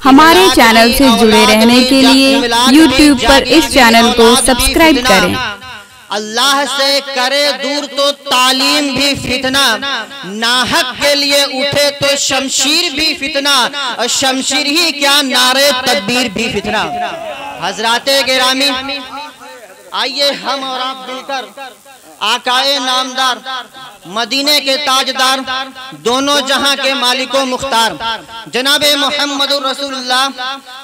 हमारे चैनल से जुड़े रहने के लिए YouTube पर इस चैनल को सब्सक्राइब करें। अल्लाह से करे दूर तो तालीम भी फितना, नाहक के लिए उठे तो शमशीर भी फितना, और शमशीर ही क्या नारे तकबीर भी फितना। हजराते गिरामी, आइए हम और आप मिलकर आकाए नामदार, मदीने के ताजदार, दोनों जहां के मालिको मुख्तार जनाबे मोहम्मदुर रसूलुल्लाह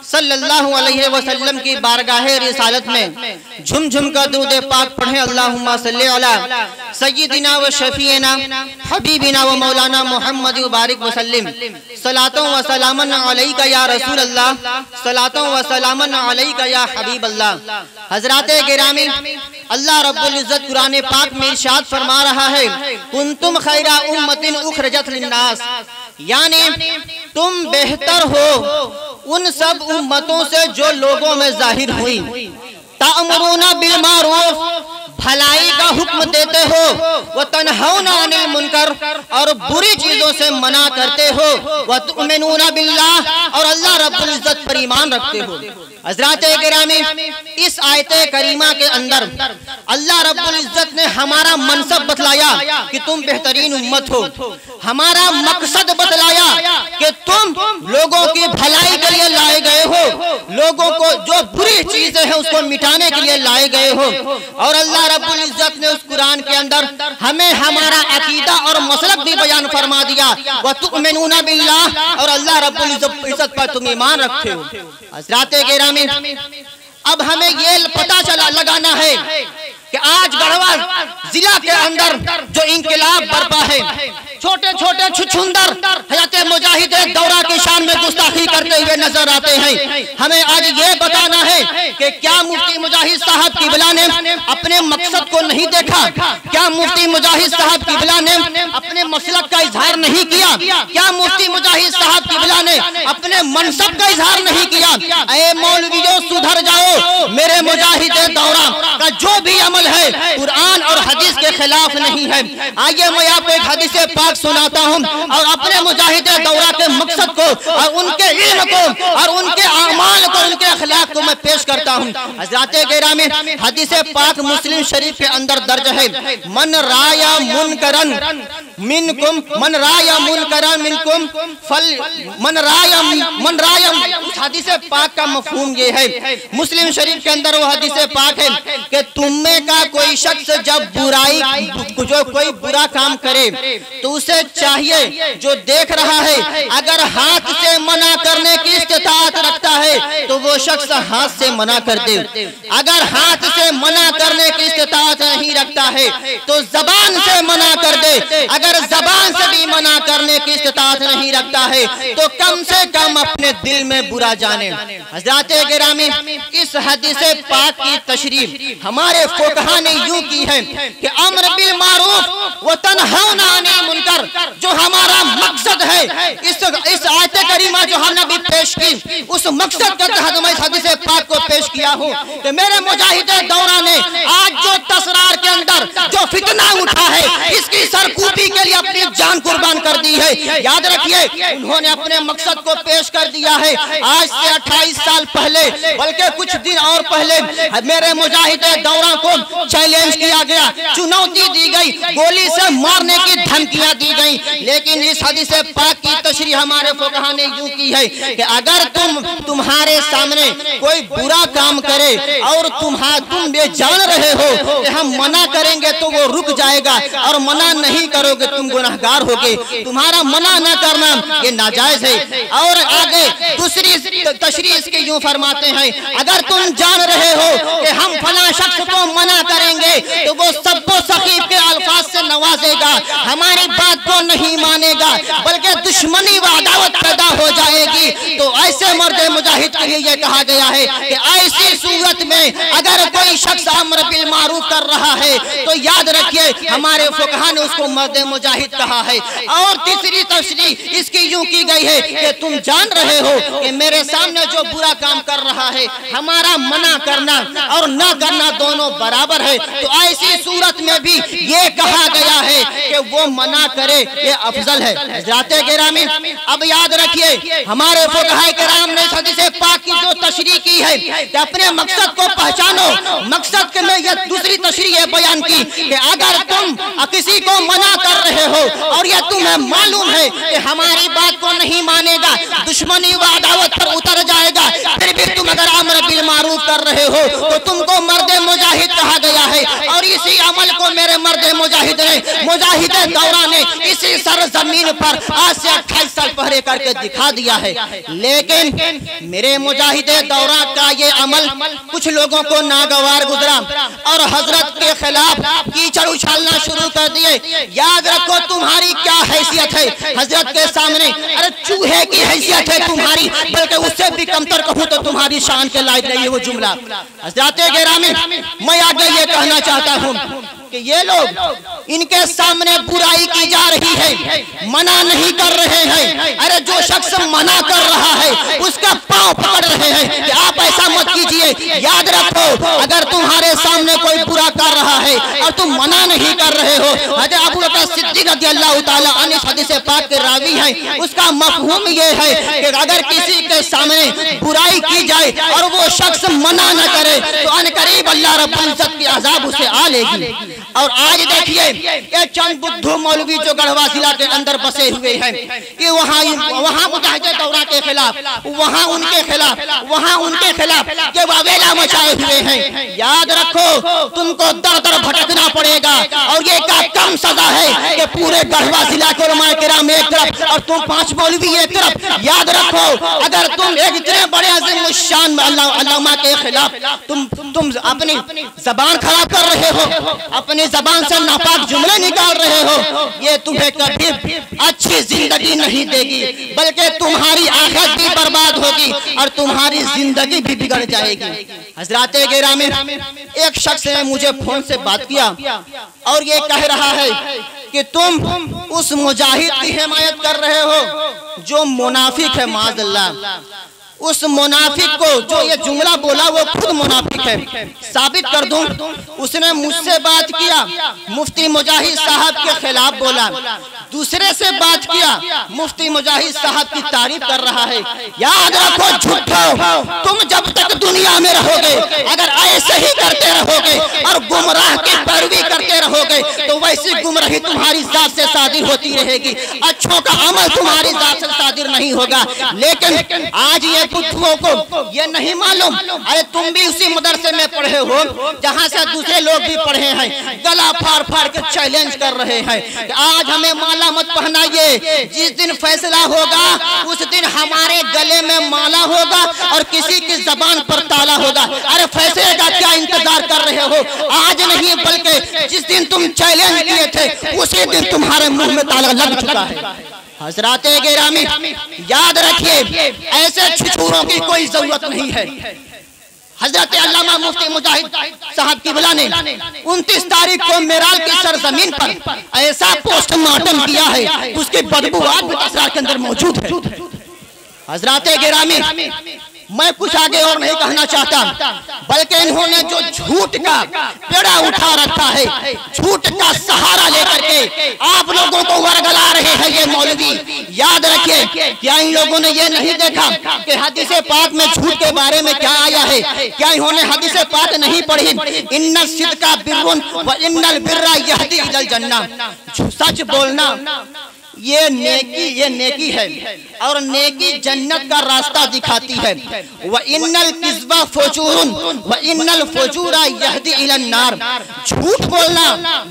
सल्लल्लाहु अलैहि वसल्लम की बारगाहे रिसालत में झुम झुम का दुरूद पाक पढ़े। अल्लाहुम्मा सल्ली अला सय्यिदिना व शफीना हबीबिना व मौलाना मोहम्मद बारिक वसल्लम, सलातों व सलामन अलैका या रसूल अल्लाह, सलातों व सलामन अलैका या हबीब अल्लाह। हजराते गिरामी, अल्लाह रब्बुल इज्जत कुरान पाक में इरशाद फरमा रहा है, कुंतुम खैरा उम्मतिन उखरजत लिन्नास, यानी तुम बेहतर हो उन सब उम्मतों से जो लोगों में जाहिर हुई। तामुरूना बिल मारूफ, भलाई का हुक्म देते हो, व तनहौना अनिल मुनकर, और बुरी चीजों से मना करते हो, व तुमिनूना बिल्लाह, और अल्लाह रब्बुल इज्जत पर ईमान रखते हो। हज़राते गिरामी, इस आयते करीमा के अंदर अल्लाह रब्बुल इज्जत ने हमारा मनसब बतलाया कि तुम बेहतरीन उम्मत हो, हमारा मकसद बतलाया कि तुम लोगों की भलाई के लिए लाए गए हो, लोगों को जो बुरी चीजें हैं उसको मिटाने के लिए लाए गए हो। और अल्लाह रब्बुल इज्जत ने उस कुरान के अंदर हमें हमारा अकीदा और मसलक भी बयान फरमा दिया, व तुमिनूना बिल्लाह, और अल्लाह रब्बुल इज्जत पर तुम ईमान रखते हो। हज़राते गिरामी, अब हमें ये पता चला लगाना है कि आज गढ़वा जिला के अंदर जो इंकलाब बरपा है, छोटे छोटे छुछुंदर हयाते मुजाहिद दौरा की शान में गुस्ताखी करते हुए नजर आते हैं। हमें आज ये बताना है कि क्या मुफ्ती मुजाहिद साहब किबला ने अपने मकसद को नहीं देखा? क्या मुफ्ती मुजाहिद साहब किबला ने अपने मसलक का इजहार नहीं किया? क्या मुफ्ती मुजाहिद साहब किबला ने अपने मनसब का इजहार नहीं किया? ऐ मौलवियों, सुधर जाओ। मेरे मुजाहिद दौरा का जो भी अमल है कुरान और हदीस के खिलाफ नहीं है। आइए मैं आपको एक हदीस पाक सुनाता हूं और अपने मुजाहिद दौरा के मकसद को और उनके इल्म को और उनके आमाल को, उनके अखलाक को मैं पेश करता हूं। हज़राते गिरामी, हदीस पाक मुस्लिम शरीफ के अंदर दर्ज है, मन राया मुनकरन मिनकुम, मन राया मुनकरन मिनकुम फल मन राया। उस हदीस पाक का मफहूम ये है, मुस्लिम शरीफ के अंदर वो हदीस पाक है कि तुम में का कोई शख्स जब बुराई, जो कोई बुरा काम करे तो उसे चाहिए जो देख रहा है, अगर हाथ से मना करने की इस्तिताअत रखता है तो वो शख्स हाथ से मना कर दे। अगर हाथ से मना करने की इस्तिताअत नहीं रखता है तो जबान से मना कर दे। अगर जबान से भी मना करने की इस्तिताअत नहीं रखता है तो कम से कम अपने दिल में बुरा जाने। हज़राते गिरामी, इस हदीस पाक की तशरीफ हमारे फुक़हा ने यूं की है कि अम्र बिल मारूफ व तनहौना अनिल मुनकर, जो हमारा मकसद है, इस आयत करीमा जो हमने अभी पेश की, उस मकसद के तहत मैं इस हदीस पाक को पेश किया हूं कि मेरे मुजाहिद दौरा ने आज जो तसरार के अंदर जो फितना उठा है, इसकी सरकूबी के लिए अपनी जान कुर्बान कर दी है। याद रखिए, उन्होंने अपने मकसद को पेश कर दिया है। आज से 28 साल पहले, बल्कि कुछ दिन और पहले, मेरे मुजाहिद दौरा को चैलेंज किया गया, चुनौती दी गई, गोली से मारने की धमकियां दी गई। लेकिन इस हदीस पाक की तशरीह हमारे फुक़हा ने यूं की है कि अगर तुम्हारे सामने कोई बुरा काम करे और तुम ये जान रहे हो कि हम मना करेंगे तो वो रुक जाएगा, और मना नहीं करोगे तुम गुनाहगार होगे, तुम्हारा मना न करना ये नाजायज है। और आगे दूसरी तशरीह इसकी यूं फरमाते हैं, अगर तुम जान रहे हो कि हम फला शख्स को मना करेंगे तो वो सबको सकीब के अल्फाज से नवाजेगा, हमारी बात को नहीं मानेगा, बल्कि दुश्मनी व अदावत पैदा हो जाएगी, तो ऐसे मर्द मुजाहिद के लिए यह कहा गया है कि ऐसी सूरत में अगर कोई शख्स अम्र बिल मारूफ कर रहा है तो याद रखिए हमारे फुक़हा ने उसको मर्द मुजाहिद कहा है। और तीसरी तशरीह इसकी यूं की गई है कि तुम जान रहे हो कि मेरे सामने जो बुरा काम कर रहा है, हमारा मना करना और न करना दोनों बराबर है, तो ऐसी सूरत में भी ये कहा गया है कि वो मना करे, ये अफजल है। हज़राते गिरामी, अब याद रखिए हमारे फुक़हा किराम ने है कि अपने मकसद को पहचानो। मकसद के में यह दूसरी तशरीह बयान की कि अगर तुम किसी को मना कर रहे हो और यह तुम्हें मालूम है कि हमारी बात को नहीं मानेगा, दुश्मनी व अदावत पर उतर जाएगा, फिर भी तुम अगर अमर बिल मारूफ कर रहे हो तो तुमको मर्दे मुजाहिद कहा गया है। और इसी अमल को मेरे मर्दे मुजाहिद ने, मुजाहिदे दौरा ने इसी सरजमीन पर आज से 28 साल पहले करके दिखा दिया है। लेकिन मेरे मुजाहिदे दौरा का ये अमल कुछ लोगों को नागवार गुजरा और हजरत के खिलाफ कीचड़ उछालना शुरू कर दिए। याद रखो तुम्हारी क्या हैसियत है हजरत के सामने, अरे चूहे की हैसियत है तुम्हारी, बल्कि उससे भी कमतर कहूँ तो तुम्हारी शान के लायक नहीं है वो जुमला। हजरत गिरामी, मैं आगे ये कहना चाहता हूँ कि ये लोग इनके सामने बुराई की जा रही है, मना नहीं कर रहे हैं। अरे जो शख्स मना कर रहा है उसका पांव पकड़ रहे हैं कि आप ऐसा मत कीजिए। याद रखो अगर तुम्हारे सामने कोई बुरा कर रहा है और तुम मना नहीं कर रहे हो, हज़रत अबू बकर सिद्दीक़ रज़ियल्लाहु ताला अन्हु हदीस पाक के रावी हैं, उसका मफ़हूम ये है कि अगर किसी के सामने बुराई की जाए और वो शख्स मना न करे तो अनकरीब अल्लाह रब्बुल इज्जत की अज़ाब उसे आ लेगी। और आज देखिए ये चंद बुद्धू मौलवी जो गढ़वा जिला के अंदर बसे हुए हैं कि वहाँ मुजाहिदे दौरा के खिलाफ, वहाँ उनके खिलाफ, वहाँ उनके खिलाफ ये वावेला मचाए हुए हैं। याद रखो तुमको दर दर भटकना पड़ेगा और ये का कम सजा है कि पूरे गढ़वा जिला के उलमाए किराम एक तरफ और तुम 5 मौलवी एक तरफ। याद रखो अगर तुम एक इतने बड़े अज़ीम शान अल्लामा के खिलाफ तुम अपनी जबान खराब कर रहे हो, अपनी जबान से नापाक जुमले निकाल रहे हो, ये तुम्हें कभी अच्छी जिंदगी नहीं देगी, बल्कि तुम्हारी आखिरत भी बर्बाद होगी और तुम्हारी जिंदगी भी बिगड़ जाएगी। हज़रात गिरामी, एक शख्स ने मुझे फोन से बात किया और ये कह रहा है कि तुम उस मुजाहिद की हिमायत कर रहे हो जो मुनाफिक है। माज़अल्लाह, उस मुनाफिक को जो ये जुमला बोला वो खुद मुनाफिक है। साबित कर दूं, उसने मुझसे बात किया, मुफ्ती मुजाहिद साहब के खिलाफ बोला, दूसरे से बात किया, मुफ्ती मुजाहिद साहब की तारीफ कर रहा है। याद रखो झूठो, तुम जब तक दुनिया में रहोगे अगर ऐसे ही करते रहोगे और गुमराह की पैरवी करते रहोगे तो वैसी गुमराही तुम्हारी जात से सादिर होती रहेगी, अच्छों का अमल तुम्हारी जात से सादिर नहीं होगा। लेकिन आज ये बुद्धुओं को ये नहीं मालूम, अरे तुम भी उसी मदरसे में पढ़े हो जहाँ से दूसरे लोग भी पढ़े हैं, गला फाड़ फाड़ के चैलेंज कर रहे हैं कि आज हमें माला मत पहनाइए, जिस दिन फैसला होगा उस दिन हमारे गले में माला होगा और किसी की जबान पर ताला होगा। अरे फैसले का क्या इंतजार कर रहे हो? आज नहीं बल्कि जिस दिन तुम चैलेंज किए थे उसी दिन तुम्हारे मुंह में ताला लग चुका है। हज़रात गिरामी, याद रखिए ऐसे छुछुरों की कोई जरूरत नहीं है। हजरत अल्लामा मुफ्ती मुजाहिद साहब किबला ने 29 तारीख को मेराल की सरजमीन पर ऐसा पोस्टमार्टम किया है उसकी बदबू आज भी असरार के अंदर मौजूद है। हजरात गिरामी, मैं कुछ आगे और नहीं कहना चाहता, बल्कि इन्होंने जो झूठ का पेड़ा उठा रखा है, झूठ का सहारा लेकर के आप लोगों को वरगला रहे हैं ये मौलवी। याद रखिए, क्या इन लोगों ने ये नहीं देखा कि हदीस पाक में झूठ के बारे में क्या आया है? क्या इन्होंने हदीस पाक नहीं पढ़ी? इन्ना सिद्का बिर्रुन व इन्नल बिर्रा यहदी इलल जन्नह, सच बोलना ये नेकी है और नेकी जन्नत का रास्ता दिखाती है। व इन्नल किज़्बा फुजूरुन व इन्नल फुजूरा यहदी इलन नार, झूठ बोलना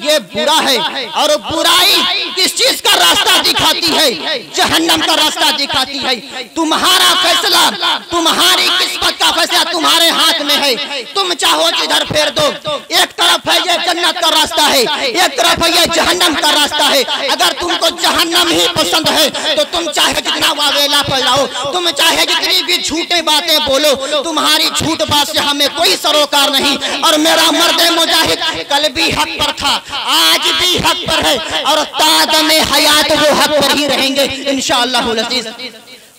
ये बुरा है और बुराई किस चीज का रास्ता दिखाती है? जहन्नम का रास्ता दिखाती है। तुम्हारा फैसला, तुम्हारी किस्मत का फैसला तुम्हारे हाथ में है, तुम चाहो जिधर फेर दो। एक तरफ है ये जन्नत का रास्ता है, एक तरफ है ये जहन्नम का रास्ता है। अगर तुमको जहन्नम ही पसंद है तो तुम चाहे जितना वावेला फैलाओ, तुम चाहे जितनी भी झूठे बातें बोलो, तुम्हारी झूठ बात से हमें कोई सरोकार नहीं। और मेरा मर्द मुजाहिद कल भी हक पर था, आज भी हक पर है और तादमे हयात वो हक पर ही रहेंगे इंशाअल्लाह अज़ीज़।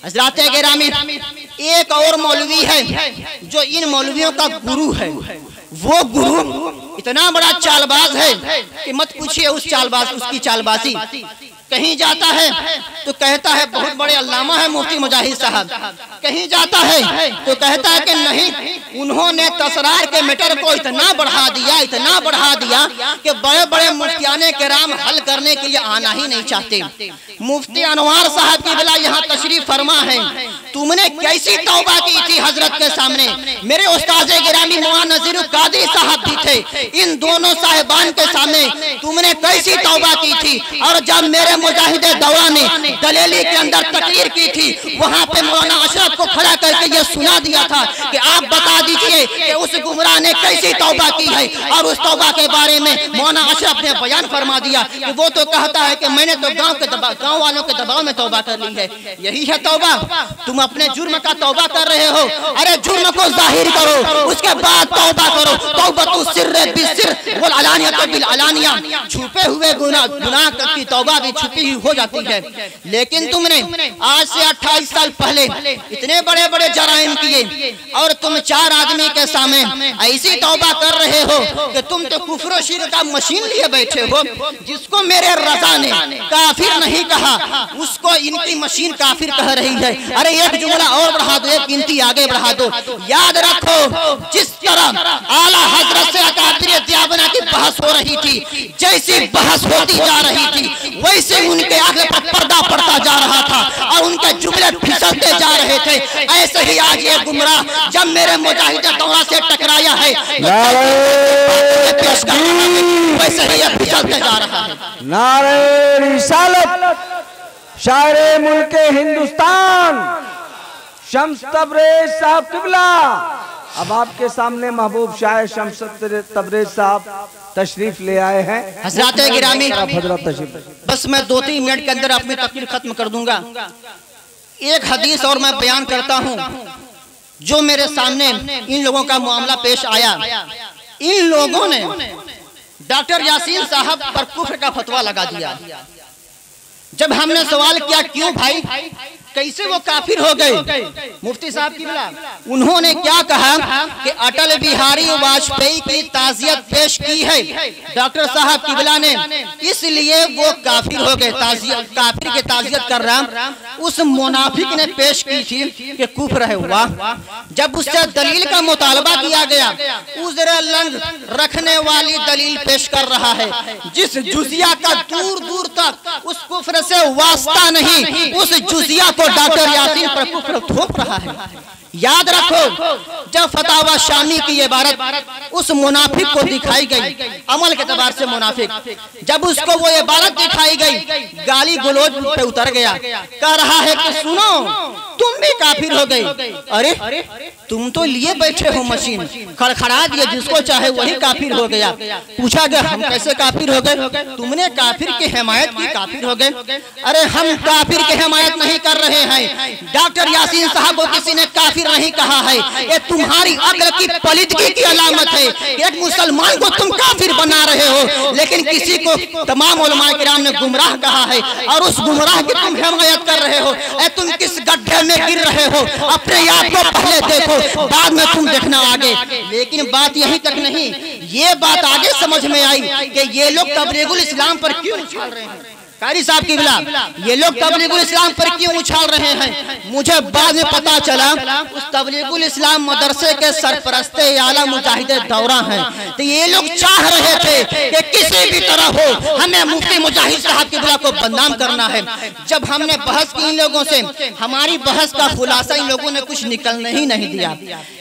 हज़रात गिरामी, एक और मौलवी है जो इन मौलवियों का गुरु है। वो गुरु इतना बड़ा चालबाज है कि मत पूछिए उस चालबाज उसकी चालबाजी। कहीं जाता है तो कहता है बहुत बड़े अल्लामा है मुफ्ती मुजाहिद साहब, कहीं जाता है तो कहता है कि नहीं, उन्होंने तसरार के मैटर को इतना बढ़ा दिया कि बड़े बड़े मुफ्तियाने किराम हल करने के लिए आना ही नहीं चाहते। मुफ्ती अनवार साहब की बिला यहाँ तशरीफ फरमा है, तुमने कैसी तौबा की थी हजरत के सामने। मेरे उस्ताद गिरामी मौलाना नज़ीर कादरी साहब भी थे, इन दोनों साहिबान के सामने तुमने कैसी तौबा की थी। और जब मेरे मुजाहिद दौरा ने दलेली के अंदर तकरीर की थी, वहाँ पे मौलाना अशरफ को खड़ा करके ये सुना दिया था कि आप बता दीजिए कि उस गुमराह ने कैसी तौबा की है। और उस तौबा के बारे में मौलाना अशरफ ने बयान फरमा दिया कि वो तो कहता है कि मैंने तो गांव वालों के दबाव में तौबा कर ली है। यही है तौबा, तुम अपने जुर्म का तौबा कर रहे हो। अरे जुर्म को जाहिर करो, उसके बाद तौबा करो। तौबतु सिर्र बिसिर वल अलानियतु बिल अलानिया, छुपे हुए गुनाह की तौबा भी छुपी हुई हो जाती है। लेकिन तुमने आज से 28 साल पहले इतने बड़े बड़े जराइम किए और तुम 4 आदमी के सामने ऐसी तौबा कर रहे हो कि तुम तो कुफ्र शिर्क का मशीन लिए बैठे हो। जिसको मेरे रजा ने काफिर नहीं कहा, उसको इनकी मशीन काफिर कह रही है। अरे एक जुमला और बढ़ा दो, एक गिनती आगे बढ़ा दो। याद रखो, जिस तरह आला हजरत से अकाबिर दियाबना की बहस हो रही थी, जैसी बहस होती जा रही थी वैसे उनके आगे पर पर्दा पड़ता जा रहा था और उनके जुमले फिसलते जा रहे थे। ऐसे ही आज ये गुमराह जब मेरे मुजाहिद दौरा से टकराया है, वैसे ही ये फिसलते जा रहा है। नारे रिसालत, शायर मुल्के हिंदुस्तान शम्स तबरेज साहब किबला। अब आपके सामने महबूब शायर शम्स तबरेज साहब तशरीफ ले आए हैं। हजरत गिरामी, बस मैं 2-3 मिनट के अंदर अपनी तकरीर खत्म कर दूंगा। एक हदीस और मैं बयान करता हूं जो मेरे सामने इन लोगों का मामला पेश आया। इन लोगों ने डॉक्टर यासीन साहब पर कुफ्र का फतवा लगा दिया। जब हमने सवाल किया क्यों भाई, कैसे वो काफिर हो गए, मुफ्ती साहब की बिला उन्होंने क्या कहा कि अटल बिहारी वाजपेयी की ताजियत पेश की है डॉक्टर साहब की बिला ने, इसलिए वो काफिर हो गए। काफिर की ताजियत कर रहा उस मुनाफिक ने पेश की थी कि कुफ्र है। वाह, जब उससे दलील का मुतालबा किया गया, उज़्र लंग रखने वाली दलील पेश कर रहा है, जिस जुजिया का दूर दूर तक उस कुफ्र से वास्ता नहीं, उस जुजिया को डॉक्टर यासीन पर कुफ्र थोप रहा है। याद रखो, जब फतावा शामी की इबारत उस मुनाफिक को दिखाई गई, अमल के एतबार से मुनाफिक, जब उसको वो इबारत दिखाई गई, गाली गलौज पे उतर गया, कह रहा है कि सुनो तुम भी काफिर हो गए। अरे तुम तो लिए बैठे हो मशीन, खड़खड़ा दिए, जिसको चाहे वही काफिर हो गया। पूछा गया हम कैसे काफिर हो गए, तुमने काफिर की हिमायत की, काफिर हो गए। अरे हम काफिर की हिमायत नहीं कर रहे हैं, डॉक्टर यासीन साहब को किसी ने काफिर नहीं कहा है। ये तुम्हारी अक्ल की पलीदगी की अलामत है। एक मुसलमान को तुम काफिर बना रहे हो, लेकिन किसी को तमाम उलमा किराम ने गुमराह कहा है और उस गुमराह की तुम हिमायत कर रहे हो। तुम किस गड्ढे में गिर रहे हो, अपने आप को पहले देखो, बाद में तुम देखना आगे। लेकिन बात यहीं तक नहीं, ये बात आगे समझ में आई कि ये लोग तबलीगुल इस्लाम पर क्यों उछाल रहे हैं। कारी साहब की बिला ये लोग तबलीगुल इस्लाम पर क्यों उछाल रहे हैं, मुझे बाद में पता चला उस तबलीगुल इस्लाम मदरसे के सरपरस्ते आला मुजाहिद दौरा हैं। तो ये लोग चाह रहे थे कि किसी भी तरह हो हमें मुफ्ती मुजाहिद साहब की बिला को बदनाम करना है। जब हमने बहस की इन लोगों से, हमारी बहस का खुलासा इन लोगों ने कुछ निकलने ही नहीं दिया।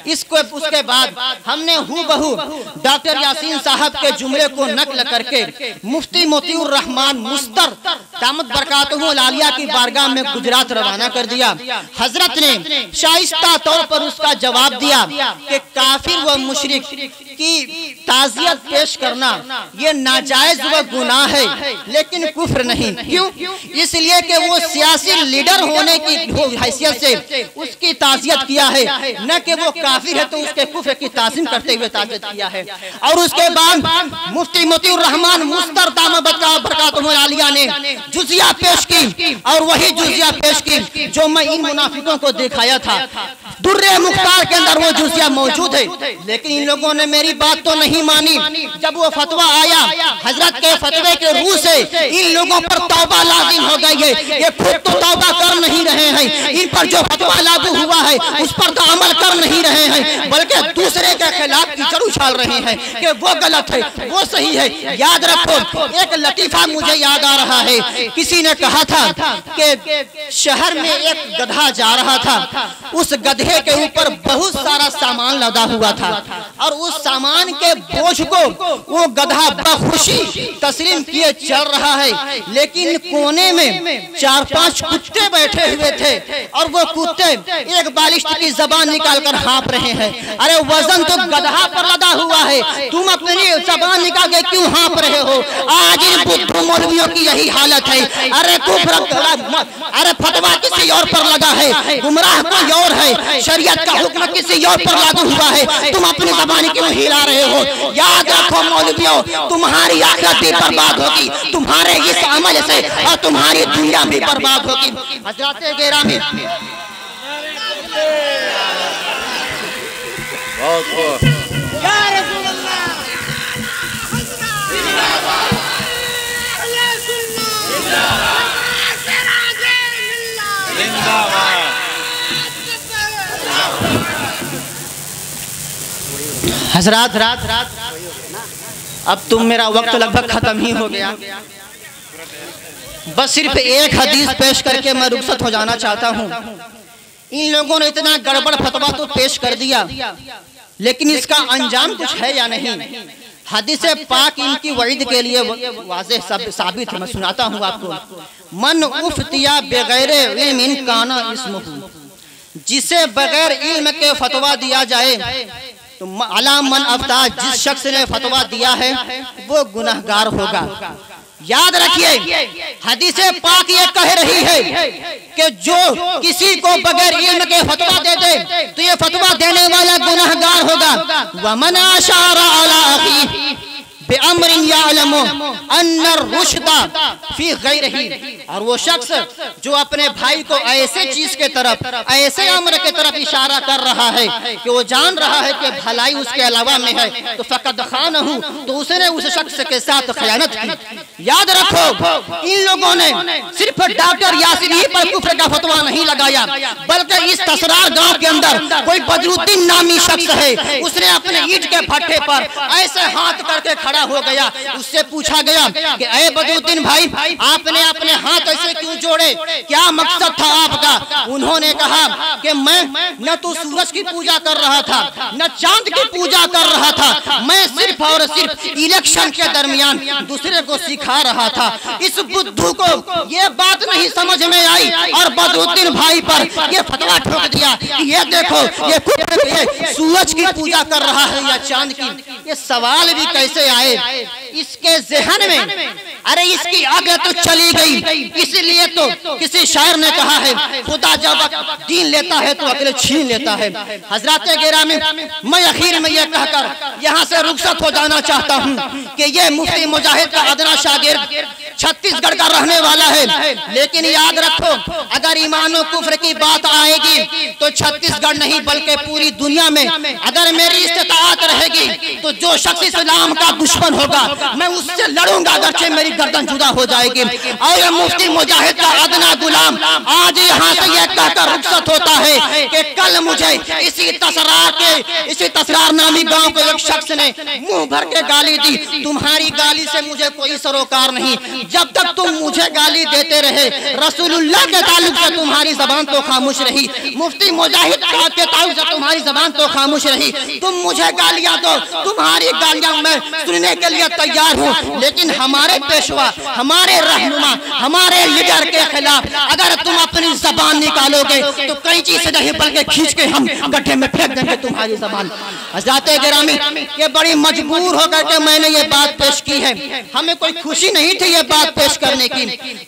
इसको उसके बाद हमने हूबहू डॉक्टर यासीन साहब के जुमले को नकल करके मुफ्ती मोतिउर रहमान मुस्तर दामत बरकातहू आलिया की बारगाह में गुजरात रवाना कर दिया। हजरत ने शाइस्ता तौर पर उसका जवाब दिया कि काफिर व मुशरिक की ताजियत पेश करना ये नाजायज व गुनाह है, लेकिन कुफ्र नहीं। क्यों? इसलिए कि वो सियासी लीडर होने की हैसियत से उसकी ताजियत किया है, न कि वो काफिर है तो उसके कुफ्र की ताज़ीम करते हुए ताजियत किया है। और उसके बाद मुफ्ती मोतिउर रहमान मुस्तर दामत बरकातहू आलिया ने जुजिया पेश की और वही जुजिया पेश की जो मैं इन मुनाफिकों को दिखाया था। दुर्रे मुख्तार के अंदर वो जुजिया मौजूद है, लेकिन इन लोगों ने मेरी बात तो नहीं मानी। जब वो फतवा आया, हजरत के फतवे के रूह से इन लोगों पर तौबा लाजिम हो गई है। ये खुद तो तौबा कर नहीं रहे हैं, इन पर जो फतवा लागू हुआ है उस पर तो अमल कर नहीं रहे हैं, बल्कि दूसरे के खिलाफ कीचड़ उछाल रहे हैं कि वो गलत है, वो सही है। याद रखो, एक लतीफा मुझे याद आ रहा है। किसी ने कहा था कि शहर में एक गधा जा रहा था, उस गधे के ऊपर बहुत सारा सामान लदा हुआ था और उस सामान के बोझ को वो गधा बखुशी तस्लीम किए चल रहा है, लेकिन कोने में 4-5 कुत्ते बैठे हुए थे और वो कुत्ते एक बालिश्त की जबान निकालकर हाँप रहे हैं। अरे वजन तो गधा पर लदा हुआ है, तुम अपनी जबान निकाल के क्यों हाँप रहे हो? आज इन बुद्धू मौलवियों की यही हालत है। अरे अरे फतवा किसी और पर लगा है, गुमराह कोई और है, शरीयत का हुक्म किसी और पर लागू हुआ है, तुम अपनी जबान क्यों हिला रहे हो? याद रखो मौलवियों, तुम्हारी आखिरत भी बर्बाद होगी तुम्हारे इस अमल से और तुम्हारी दुनिया भी बर्बाद होगी। हज़रत गिरामी हजरात, अब तुम मेरा वक्त लगभग खत्म ही हो गया। बस सिर्फ एक हदीस पेश करके मैं रुखसत हो जाना चाहता हूँ। इन लोगों ने इतना गड़बड़ फतवा तो पेश कर दिया, लेकिन इसका अंजाम कुछ है या नहीं? हदीस पाक इनकी वईद के लिए वाज़ेह साबित है। मैं सुनाता हूँ आपको। मन उफ्तिया बगैर इल्म काना इस्मुहु, जिसे बगैर इल्म के फतवा दिया जाए तो अला मन अफ्ता, जिस शख्स ने फतवा दिया है वो गुनहगार होगा। याद रखिए, हदीस पाक ये कह रही है कि जो किसी को बगैर इल्म के फतवा दे दे तो ये फतवा देने वाला गुनहगार होगा। वमन अशारा अला अखी बेअमरिन यालमु अन्नर रुश्दा फी गैरिही, और वो शख्स जो अपने भाई को ऐसे चीज के तरफ, ऐसे अमर के तरफ इशारा कर रहा है कि वो जान रहा है कि भलाई उसके अलावा में है, तो फकद खानहु, तो उसने उस शख्स के साथ खयानत की। याद रखो, इन लोगों ने सिर्फ डॉक्टर यासिर ही पर कुफ्र का फतवा नहीं लगाया, बल्कि इस तसरार गांव के अंदर कोई बदरुद्दीन नामी शख्स है, उसने अपने ईंट के भट्ठे पर ऐसे हाथ करके खड़ा हो गया। उससे पूछा गया कि अरे बदरुद्दीन भाई, आपने अपने हाथ ऐसे क्यों जोड़े, क्या मकसद था आपका? उन्होंने कहा कि मैं न तो सूरज की पूजा कर रहा था, न चांद की पूजा कर रहा था, मैं सिर्फ और सिर्फ इलेक्शन के दरमियान दूसरे को सिखा रहा था। इस बुद्धू को ये बात नहीं समझ में आई और बदरुद्दीन भाई पर ये फतवा ठोक दिया कि ये देखो, ये सूरज की पूजा कर रहा है या चांद की। ये सवाल भी कैसे आए इसके ज़हन में? अरे इसकी आगे तो चली गई। इसलिए तो किसी शायर ने कहा है, खुदा जब दीन लेता है तो अकेले छीन लेता है। हजरत गिरामी, मैं आखिर में यह कहकर यहाँ से रुखसत हो जाना चाहता हूँ कि ये मुफ्ती मुजाहिद का अदना शागिर्द छत्तीसगढ़ का रहने वाला है, लेकिन याद रखो, अगर ईमान और कुफ्र की बात आएगी तो छत्तीसगढ़ नहीं बल्कि पूरी दुनिया में अगर मेरी इस्तिताअत रहेगी तो जो शख्स इस्लाम का दुश्मन होगा मैं उससे लड़ूंगा, अगरचे मेरी गर्दन जुदा हो जाएगी। और ये मुफ्ती मुजाहिद का अदना गुलाम आज यहाँ से यह कहकर रुखसत होता है कि कल मुझे इसी तसरार नामी गांव के एक शख्स ने मुंह भर के गाली दी। तुम्हारी गाली से मुझे कोई सरोकार नहीं, जब तक तुम मुझे गाली देते रहे रसूलुल्लाह के ताल्लुक से तुम्हारी जबान तो खामोश रही, मुफ्ती मुजाहिद के ताल्लुक से तुम्हारी जबान तो खामोश रही। तुम मुझे गालियां दो, तुम्हारी गालियां मैं सुनने के लिए तैयार हूँ, लेकिन हमारे पेशवा, हमारे रहनुमा, हमारे लीडर के खिलाफ अगर तुम अपनी जबान निकालोगे तो कैंची से नहीं बल्कि खींच के हम गड्ढे में फेंक देंगे तुम्हारी जबान। हज़रात गिरामी, ये बड़ी मजबूर होकर के मैंने ये बात पेश की है, हमें कोई खुशी नहीं थी ये बात पेश करने की।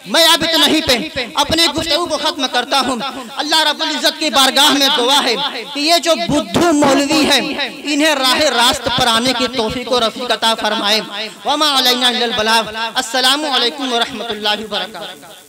मैं अब इतना ही पे अपने गुफ्तगू को खत्म करता हूँ। अल्लाह रब्बुल इज्जत की बारगाह में दुआ है कि ये जो बुद्धू मौलवी है इन्हें राह रास्त पर आने की तौफीक और रफ़ीक अता फरमाए। वमा अलैना इल्लल बलाग। अस्सलामु अलैकुम व रहमतुल्लाहि व बरकातुहू।